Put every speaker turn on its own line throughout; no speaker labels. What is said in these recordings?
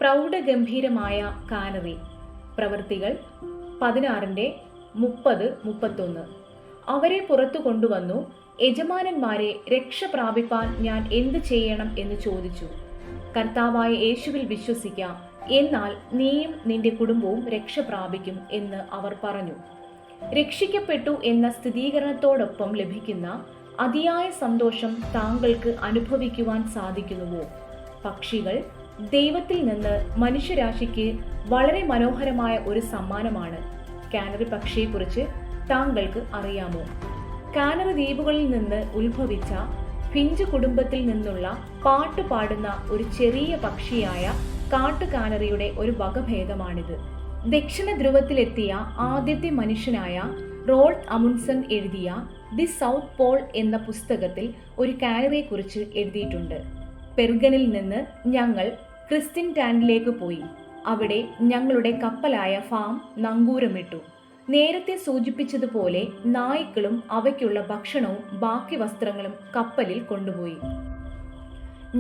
പ്രൗഢഗംഭീരമായ canary. പ്രവൃത്തികൾ 16:30-31. അവരെ പുറത്തു കൊണ്ടുവന്നു. യജമാനന്മാരെ, രക്ഷ പ്രാപിപ്പാൻ ഞാൻ എന്ത് ചെയ്യണം എന്ന് ചോദിച്ചു. കർത്താവായ യേശുവിൽ വിശ്വസിക്കാം, എന്നാൽ നീയും നിന്റെ കുടുംബവും രക്ഷ പ്രാപിക്കും എന്ന് അവർ പറഞ്ഞു. രക്ഷിക്കപ്പെട്ടു എന്ന സ്ഥിരീകരണത്തോടൊപ്പം ലഭിക്കുന്ന അതിയായ സന്തോഷം താങ്കൾക്ക് അനുഭവിക്കുവാൻ സാധിക്കുന്നുവോ? പക്ഷികൾ ദൈവത്തിൽ നിന്ന് മനുഷ്യരാശിക്ക് വളരെ മനോഹരമായ ഒരു സമ്മാനമാണ്. കാനറി പക്ഷിയെക്കുറിച്ച് താങ്കൾക്ക് അറിയാമോ? കാനറി ദ്വീപുകളിൽ നിന്ന് ഉത്ഭവിച്ച ഫിഞ്ച് കുടുംബത്തിൽ നിന്നുള്ള പാട്ട് പാടുന്ന ഒരു ചെറിയ പക്ഷിയായ കാട്ടുകാനറിയുടെ ഒരു വകഭേദമാണിത്. ദക്ഷിണ ധ്രുവത്തിലെത്തിയ ആദ്യത്തെ മനുഷ്യനായ റോൾഡ് അമുണ്ട്സൺ എഴുതിയ ദി സൗത്ത് പോൾ എന്ന പുസ്തകത്തിൽ ഒരു കാനറിയെക്കുറിച്ച് എഴുതിയിട്ടുണ്ട്. പെർഗനിൽ നിന്ന് ഞങ്ങൾ ക്രിസ്റ്റിൻടാനിലേക്ക് പോയി. അവിടെ ഞങ്ങളുടെ കപ്പലായ ഫാം നങ്കൂരമിട്ടു. നേരത്തെ സൂചിപ്പിച്ചതുപോലെ നായ്ക്കളും അവയ്ക്കുള്ള ഭക്ഷണവും ബാക്കി വസ്ത്രങ്ങളും കപ്പലിൽ കൊണ്ടുപോയി.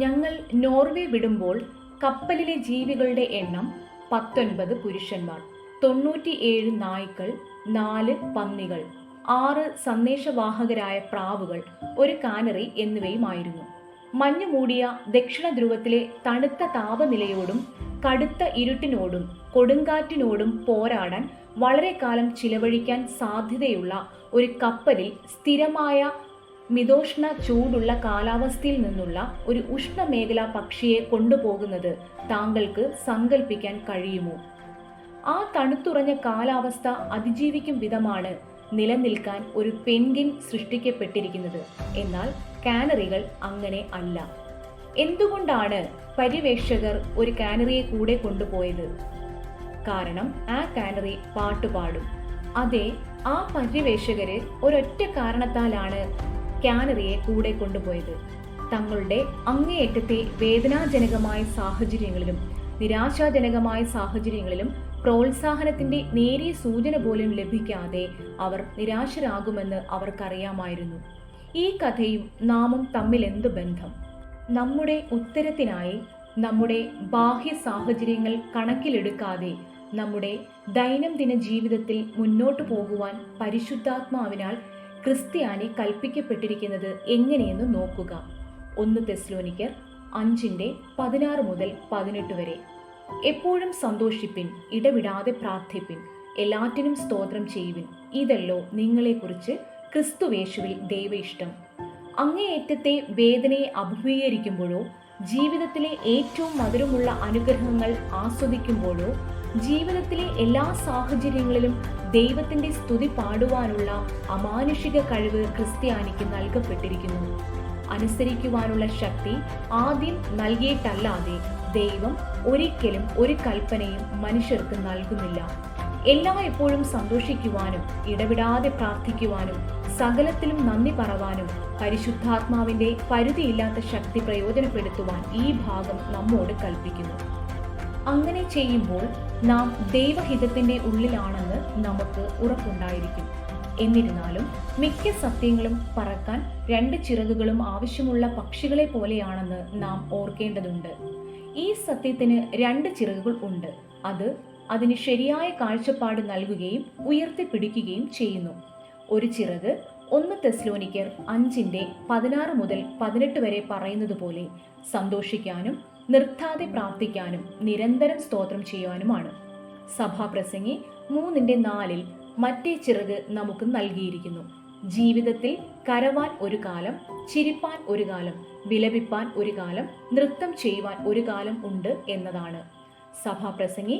ഞങ്ങൾ നോർവേ വിടുമ്പോൾ കപ്പലിലെ ജീവികളുടെ എണ്ണം 19 പുരുഷന്മാർ, 97 നായ്ക്കൾ, 4 പന്നികൾ, 6 സന്ദേശവാഹകരായ പ്രാവുകൾ, ഒരു കാനറി എന്നിവയുമായിരുന്നു. മഞ്ഞു മൂടിയ ദക്ഷിണ ധ്രുവത്തിലെ തണുത്ത താപനിലയോടും കടുത്ത ഇരുട്ടിനോടും കൊടുങ്കാറ്റിനോടും പോരാടാൻ വളരെ കാലം ചിലവഴിക്കാൻ സാധ്യതയുള്ള ഒരു കപ്പലിൽ സ്ഥിരമായ മിതോഷ്ണ ചൂടുള്ള കാലാവസ്ഥയിൽ നിന്നുള്ള ഒരു ഉഷ്ണമേഖലാ പക്ഷിയെ കൊണ്ടുപോകുന്നത് താങ്കൾക്ക് സങ്കല്പിക്കാൻ കഴിയുമോ? ആ തണുത്തുറഞ്ഞ കാലാവസ്ഥ അതിജീവിക്കും വിധമാണ് നിലനിൽക്കാൻ ഒരു പെൻഗ്വിൻ സൃഷ്ടിക്കപ്പെട്ടിരിക്കുന്നത്. എന്നാൽ കാനറികൾ അങ്ങനെ അല്ല. എന്തുകൊണ്ടാണ് പര്യവേക്ഷകർ ഒരു കാനറിയെ കൂടെ കൊണ്ടുപോയത്? കാരണം ആ കാനറി പാട്ടുപാടും. അതെ, ആ പര്യവേക്ഷകര് ഒരൊറ്റ കാരണത്താലാണ് കാനറിയെ കൂടെ കൊണ്ടുപോയത്. തങ്ങളുടെ അങ്ങേയറ്റത്തെ വേദനാജനകമായ സാഹചര്യങ്ങളിലും നിരാശാജനകമായ സാഹചര്യങ്ങളിലും പ്രോത്സാഹനത്തിന്റെ നേരിയ സൂചന പോലും ലഭിക്കാതെ അവർ നിരാശരാകുമെന്ന് അവർക്കറിയാമായിരുന്നു. ഈ കഥയും നാമും തമ്മിൽ എന്തു ബന്ധം? നമ്മുടെ ഉത്തരത്തിനായി നമ്മുടെ ബാഹ്യ സാഹചര്യങ്ങൾ കണക്കിലെടുക്കാതെ നമ്മുടെ ദൈനംദിന ജീവിതത്തിൽ മുന്നോട്ടു പോകുവാൻ പരിശുദ്ധാത്മാവിനാൽ ക്രിസ്ത്യാനി കൽപ്പിക്കപ്പെട്ടിരിക്കുന്നത് എങ്ങനെയെന്ന് നോക്കുക. 1 തെസ്സലോനിക്കർ 5:16-18 വരെ. എപ്പോഴും സന്തോഷിപ്പിൻ, ഇടവിടാതെ പ്രാർത്ഥിപ്പിൻ, എല്ലാറ്റിനും സ്തോത്രം ചെയ്യുവിൻ, ഇതല്ലോ നിങ്ങളെക്കുറിച്ച് ക്രിസ്തുവേശുവിൽ ദൈവ ഇഷ്ടം. അങ്ങേയറ്റത്തെ വേദനയെ അഭിമുഖീകരിക്കുമ്പോഴോ, ജീവിതത്തിലെ ഏറ്റവും മധുരമുള്ള അനുഗ്രഹങ്ങൾ ആസ്വദിക്കുമ്പോഴോ, ജീവിതത്തിലെ എല്ലാ സാഹചര്യങ്ങളിലും ദൈവത്തിന്റെ സ്തുതി പാടുവാനുള്ള അമാനുഷിക കഴിവ് ക്രിസ്ത്യാനിക്ക് നൽകപ്പെട്ടിരിക്കുന്നു. അനുസരിക്കുവാനുള്ള ശക്തി ആദ്യം നൽകിയിട്ടല്ലാതെ ദൈവം ഒരിക്കലും ഒരു കൽപ്പനയും മനുഷ്യർക്ക് നൽകുന്നില്ല. എപ്പോഴും സന്തോഷിക്കുവാനും ഇടവിടാതെ പ്രാർത്ഥിക്കുവാനും സകലത്തിലും നന്ദി പറവാനും പരിശുദ്ധാത്മാവിന്റെ പരിധിയില്ലാത്ത ശക്തി പ്രയോജനപ്പെടുത്തുവാൻ ഈ ഭാഗം നമ്മോട് കൽപ്പിക്കുന്നു. അങ്ങനെ ചെയ്യുമ്പോൾ നാം ദൈവഹിതത്തിന്റെ ഉള്ളിലാണെന്ന് നമുക്ക് ഉറപ്പുണ്ടായിരിക്കും. എന്നിരുന്നാലും മിക്ക സത്യങ്ങളും പറക്കാൻ 2 ചിറകുകളും ആവശ്യമുള്ള പക്ഷികളെ പോലെയാണെന്ന് നാം ഓർക്കേണ്ടതുണ്ട്. ഈ സത്യത്തിന് 2 ചിറകുകൾ ഉണ്ട്. അത് അതിന് ശരിയായ കാഴ്ചപ്പാട് നൽകുകയും ഉയർത്തിപ്പിടിക്കുകയും ചെയ്യുന്നു. ഒരു ചിറക് 1 തെസ്സലോനിക്കർ 5:16-18 വരെ പറയുന്നത് പോലെ സന്തോഷിക്കാനും നിർത്താതെ പ്രാർത്ഥിക്കാനും നിരന്തരം സ്തോത്രം ചെയ്യുവാനുമാണ്. സഭാപ്രസംഗി 3:4 മറ്റേ ചിറക് നമുക്ക് നൽകിയിരിക്കുന്നു. ജീവിതത്തിൽ കരവാൻ ഒരു കാലം, ചിരിപ്പാൻ ഒരു കാലം, വിലപിപ്പാൻ ഒരു കാലം, നൃത്തം ചെയ്യുവാൻ ഒരു കാലം ഉണ്ട് എന്നതാണ്. സഭാപ്രസംഗി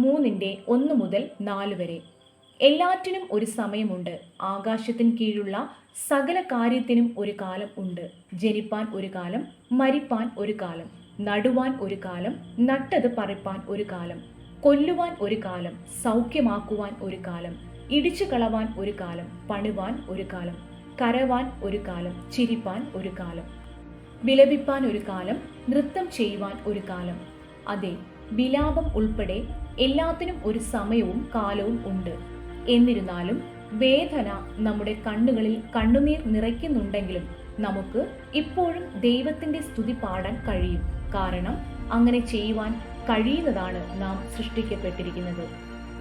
3:1-4 വരെ. എല്ലാറ്റിനും ഒരു സമയമുണ്ട്. ആകാശത്തിന് കീഴുള്ള സകല കാര്യത്തിനും ഒരു കാലം ഉണ്ട്. ജനിപ്പാൻ ഒരു കാലം, മരിപ്പാൻ ഒരു കാലം, നടുവാൻ ഒരു കാലം, നട്ടത് പറിപ്പാൻ ഒരു കാലം, കൊല്ലുവാൻ ഒരു കാലം, സൗഖ്യമാക്കുവാൻ ഒരു കാലം, ഇടിച്ചു കളവാൻ ഒരു കാലം, പണിവാൻ ഒരു കാലം, കരവാൻ ഒരു കാലം, ചിരിപ്പാൻ ഒരു കാലം, വിലപിപ്പാൻ ഒരു കാലം, നൃത്തം ചെയ്യുവാൻ ഒരു കാലം. അതെ, വിലാപം ഉൾപ്പെടെ എല്ലാത്തിനും ഒരു സമയവും കാലവും ഉണ്ട്. എന്നിരുന്നാലും വേദന നമ്മുടെ കണ്ണുകളിൽ കണ്ണുനീർ നിറയ്ക്കുന്നുണ്ടെങ്കിലും നമുക്ക് ഇപ്പോഴും ദൈവത്തിന്റെ സ്തുതി പാടാൻ കഴിയും. കാരണം അങ്ങനെ ചെയ്യുവാൻ കഴിയുന്നതാണ് നാം സൃഷ്ടിക്കപ്പെട്ടിരിക്കുന്നത്.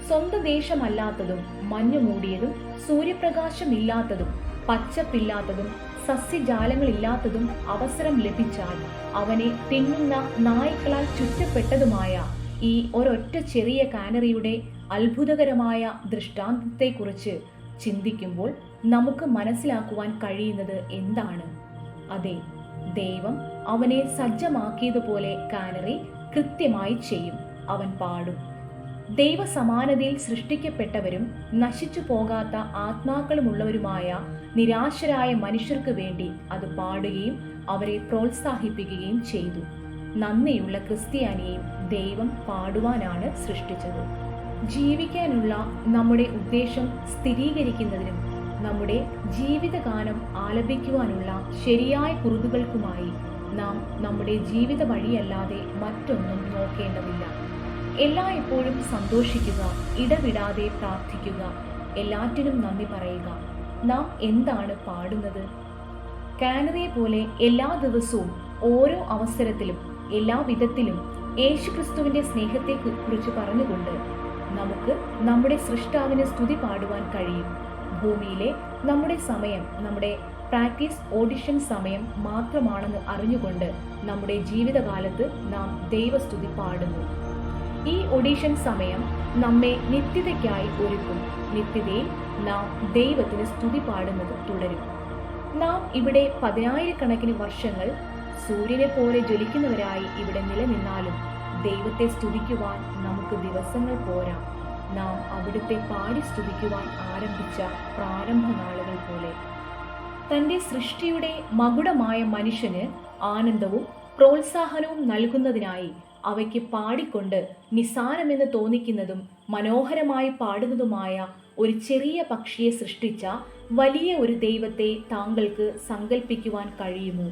സ്വന്തം ദേശമല്ലാത്തതും മഞ്ഞു മൂടിയതും സൂര്യപ്രകാശമില്ലാത്തതും പച്ചപ്പില്ലാത്തതും സസ്യജാലങ്ങളില്ലാത്തതും അവസരം ലഭിച്ചാൽ അവനെ തിന്നുന്ന നായ്ക്കളാൽ ചുറ്റപ്പെട്ടതുമായ ഈ ഒരൊറ്റ ചെറിയ കാനറിയുടെ അത്ഭുതകരമായ ദൃഷ്ടാന്തത്തെക്കുറിച്ച് ചിന്തിക്കുമ്പോൾ നമുക്ക് മനസ്സിലാക്കുവാൻ കഴിയുന്നത് എന്താണ്? അതെ, ദൈവം അവനെ സജ്ജമാക്കിയതുപോലെ കാനറി കൃത്യമായി ചെയ്യും. അവൻ പാടും. ദൈവസമാനതയിൽ സൃഷ്ടിക്കപ്പെട്ടവരും നശിച്ചു പോകാത്ത ആത്മാക്കളുമുള്ളവരുമായ നിരാശരായ മനുഷ്യർക്ക് വേണ്ടി അത് പാടുകയും അവരെ പ്രോത്സാഹിപ്പിക്കുകയും ചെയ്തു. നന്ദിയുള്ള ക്രിസ്ത്യാനിയെയും ദൈവം പാടുവാനാണ് സൃഷ്ടിച്ചത്. ജീവിക്കാനുള്ള നമ്മുടെ ഉദ്ദേശം സ്ഥിരീകരിക്കുന്നതിനും നമ്മുടെ ജീവിതഗാനം ആലപിക്കുവാനുള്ള ശരിയായ കുറിതുകൾക്കുമായി നാം നമ്മുടെ ജീവിത വഴിയല്ലാതെ മറ്റൊന്നും നോക്കേണ്ടതില്ല. എല്ലായ്പ്പോഴും സന്തോഷിക്കുക, ഇടവിടാതെ പ്രാർത്ഥിക്കുക, എല്ലാറ്റിനും നന്ദി പറയുക. നാം എന്താണ് പാടുന്നത്? കാനറിയെ പോലെ എല്ലാ ദിവസവും ഓരോ അവസരത്തിലും എല്ലാ വിധത്തിലും യേശുക്രിസ്തുവിന്റെ സ്നേഹത്തെ കുറിച്ച് പറഞ്ഞുകൊണ്ട് നമുക്ക് നമ്മുടെ സൃഷ്ടാവിന് സ്തുതി പാടുവാൻ കഴിയും. ഭൂമിയിലെ നമ്മുടെ സമയം നമ്മുടെ പ്രാക്ടീസ് ഓഡിഷൻ സമയം മാത്രമാണെന്ന് അറിഞ്ഞുകൊണ്ട് നമ്മുടെ ജീവിതകാലത്ത് നാം ദൈവസ്തുതി പാടുന്നു. ഈ ഓഡിഷൻ സമയം നമ്മെ നിത്യതയ്ക്കായി ഒരുക്കും. നിത്യതയിൽ നാം ദൈവത്തിന് സ്തുതി പാടുന്നത് തുടരും. നാം ഇവിടെ 10,000 വർഷങ്ങൾ സൂര്യനെ പോലെ ജ്വലിക്കുന്നവരായി ഇവിടെ നിലനിന്നാലും ദൈവത്തെ സ്തുതിക്കുവാൻ നമുക്ക് ദിവസങ്ങൾ പോരാ. നാം അവിടുത്തെ പാടി സ്തുതിക്കുവാൻ ആരംഭിച്ച പ്രാരംഭ നാളുകൾ പോലെ. തൻ്റെ സൃഷ്ടിയുടെ മകുടമായ മനുഷ്യന് ആനന്ദവും പ്രോത്സാഹനവും നൽകുന്നതിനായി അവയ്ക്ക് പാടിക്കൊണ്ട് നിസാരമെന്ന് തോന്നിക്കുന്നതും മനോഹരമായി പാടുന്നതുമായ ഒരു ചെറിയ പക്ഷിയെ സൃഷ്ടിച്ച വലിയ ഒരു ദൈവത്തെ താങ്കൾക്ക് സങ്കല്പിക്കുവാൻ കഴിയുമോ?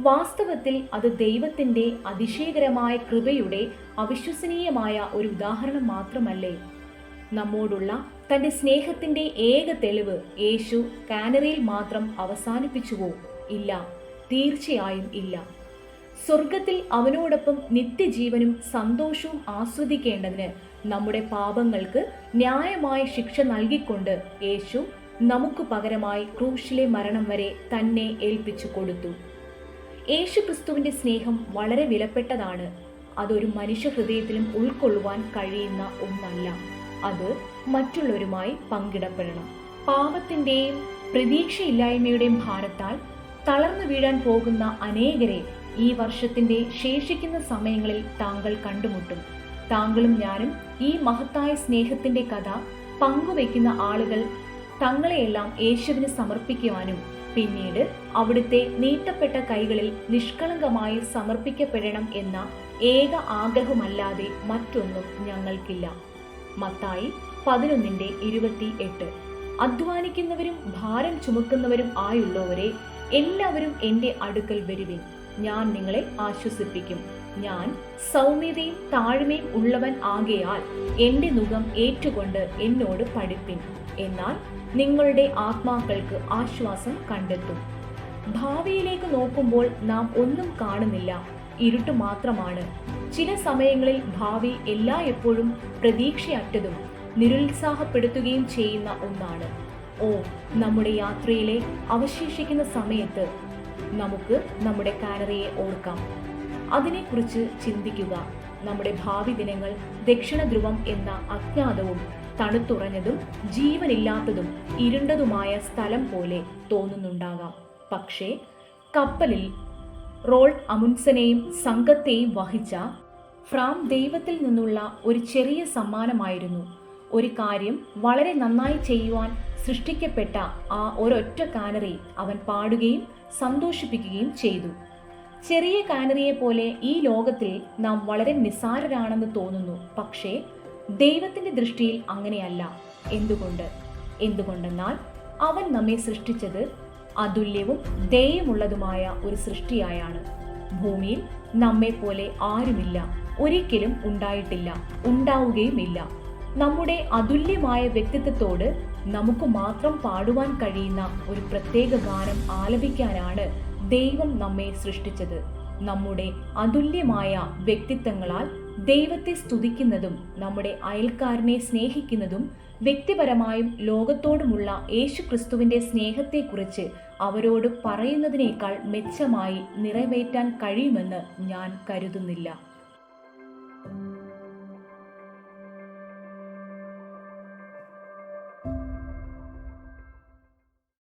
വാസ്തവത്തിൽ അത് ദൈവത്തിൻ്റെ അതിശയകരമായ കൃപയുടെ അവിശ്വസനീയമായ ഒരു ഉദാഹരണം മാത്രമല്ലേ? നമ്മോടുള്ള തൻ്റെ സ്നേഹത്തിൻ്റെ ഏക തെളിവ് യേശു കാനറിയിൽ മാത്രം അവസാനിപ്പിച്ചുവോ? ഇല്ല, തീർച്ചയായും ഇല്ല. സ്വർഗത്തിൽ അവനോടൊപ്പം നിത്യജീവനും സന്തോഷവും ആസ്വദിക്കേണ്ടതിന് നമ്മുടെ പാപങ്ങൾക്ക് ന്യായമായ ശിക്ഷ നൽകിക്കൊണ്ട് യേശു നമുക്ക് പകരമായി ക്രൂശിലെ മരണം വരെ തന്നെ ഏൽപ്പിച്ചു കൊടുത്തു. യേശു ക്രിസ്തുവിന്റെ സ്നേഹം വളരെ വിലപ്പെട്ടതാണ്. അതൊരു മനുഷ്യ ഹൃദയത്തിലും ഉൾക്കൊള്ളുവാൻ കഴിയുന്ന ഒന്നല്ല. അത് മറ്റുള്ളവരുമായി പങ്കിടപ്പെടണം. പാപത്തിൻ്റെയും പ്രതീക്ഷയില്ലായ്മയുടെയും ഭാരത്താൽ തളർന്നു വീഴാൻ പോകുന്ന അനേകരെ ഈ വർഷത്തിന്റെ ശേഷിക്കുന്ന സമയങ്ങളിൽ താങ്കൾ കണ്ടുമുട്ടും. താങ്കളും ഞാനും ഈ മഹത്തായ സ്നേഹത്തിന്റെ കഥ പങ്കുവയ്ക്കുന്ന ആളുകൾ തങ്ങളെയെല്ലാം യേശുവിന് സമർപ്പിക്കുവാനും പിന്നീട് അവിടുത്തെ നീട്ടപ്പെട്ട കൈകളിൽ നിഷ്കളങ്കമായി സമർപ്പിക്കപ്പെടണം എന്ന ഏക ആഗ്രഹമല്ലാതെ മറ്റൊന്നും ഞങ്ങൾക്കില്ല. മത്തായി 11:28. അധ്വാനിക്കുന്നവരും ഭാരം ചുമക്കുന്നവരും ആയുള്ളവരെ എല്ലാവരും എൻ്റെ അടുക്കൽ വരുവിൻ, ഞാൻ നിങ്ങളെ ആശ്വസിപ്പിക്കും. ഞാൻ സൗമ്യതയും താഴ്മയും ഉള്ളവൻ ആകയാൽ എൻ്റെ നുകം ഏറ്റുകൊണ്ട് എന്നോട് പഠിപ്പിൻ, എന്നാൽ നിങ്ങളുടെ ആത്മാക്കൾക്ക് ആശ്വാസം കണ്ടെത്തും. ഭാവിയിലേക്ക് നോക്കുമ്പോൾ നാം ഒന്നും കാണുന്നില്ല, ഇരുട്ട് മാത്രമാണ്. ചില സമയങ്ങളിൽ ഭാവി എല്ലായ്പ്പോഴും പ്രതീക്ഷയറ്റതും നിരുത്സാഹപ്പെടുത്തുകയും ചെയ്യുന്ന ഒന്നാണ്. നമ്മുടെ യാത്രയിലെ അവശേഷിക്കുന്ന സമയത്ത് നമുക്ക് നമ്മുടെ കാനറിയെ ഓർക്കാം. അതിനെക്കുറിച്ച് ചിന്തിക്കുക. നമ്മുടെ ഭാവി ദിനങ്ങൾ ദക്ഷിണ ധ്രുവം എന്ന അജ്ഞാതവും തണുത്തുറഞ്ഞതും ജീവനില്ലാത്തതും ഇരുണ്ടതുമായ സ്ഥലം പോലെ തോന്നുന്നുണ്ടാകാം. പക്ഷേ കപ്പലിൽ റോൾഡ് അമുൻസനെയും സംഘത്തെയും വഹിച്ച ഫ്രാം ദൈവത്തിൽ നിന്നുള്ള ഒരു ചെറിയ സമ്മാനമായിരുന്നു. ഒരു കാര്യം വളരെ നന്നായി ചെയ്യുവാൻ സൃഷ്ടിക്കപ്പെട്ട ആ ഒരൊറ്റ കാനറി അവൻ പാടുകയും സന്തോഷിപ്പിക്കുകയും ചെയ്തു. ചെറിയ കാനറിയെ പോലെ ഈ ലോകത്തിൽ നാം വളരെ നിസ്സാരരാണെന്ന് തോന്നുന്നു. പക്ഷേ ദൈവത്തിന്റെ ദൃഷ്ടിയിൽ അങ്ങനെയല്ല. എന്തുകൊണ്ടെന്നാൽ അവൻ നമ്മെ സൃഷ്ടിച്ചത് അതുല്യവും ദയയുമുള്ളതുമായ ഒരു സൃഷ്ടിയായാണ്. ഭൂമിയിൽ നമ്മെ പോലെ ആരുമില്ല, ഒരിക്കലും ഉണ്ടായിട്ടില്ല, ഉണ്ടാവുകയുമില്ല. നമ്മുടെ അതുല്യമായ വ്യക്തിത്വത്തോട് നമുക്ക് മാത്രം പാടുവാൻ കഴിയുന്ന ഒരു പ്രത്യേക ഗാനം ആലപിക്കാനാണ് ദൈവം നമ്മെ സൃഷ്ടിച്ചത്. നമ്മുടെ അതുല്യമായ വ്യക്തിത്വങ്ങളാൽ ദൈവത്തെ സ്തുതിക്കുന്നതും നമ്മുടെ അയൽക്കാരനെ സ്നേഹിക്കുന്നതും വ്യക്തിപരമായും ലോകത്തോടുമുള്ള യേശുക്രിസ്തുവിൻ്റെ സ്നേഹത്തെക്കുറിച്ച് അവരോട് പറയുന്നതിനേക്കാൾ മെച്ചമായി നിറവേറ്റാൻ കഴിയുമെന്ന് ഞാൻ കരുതുന്നില്ല.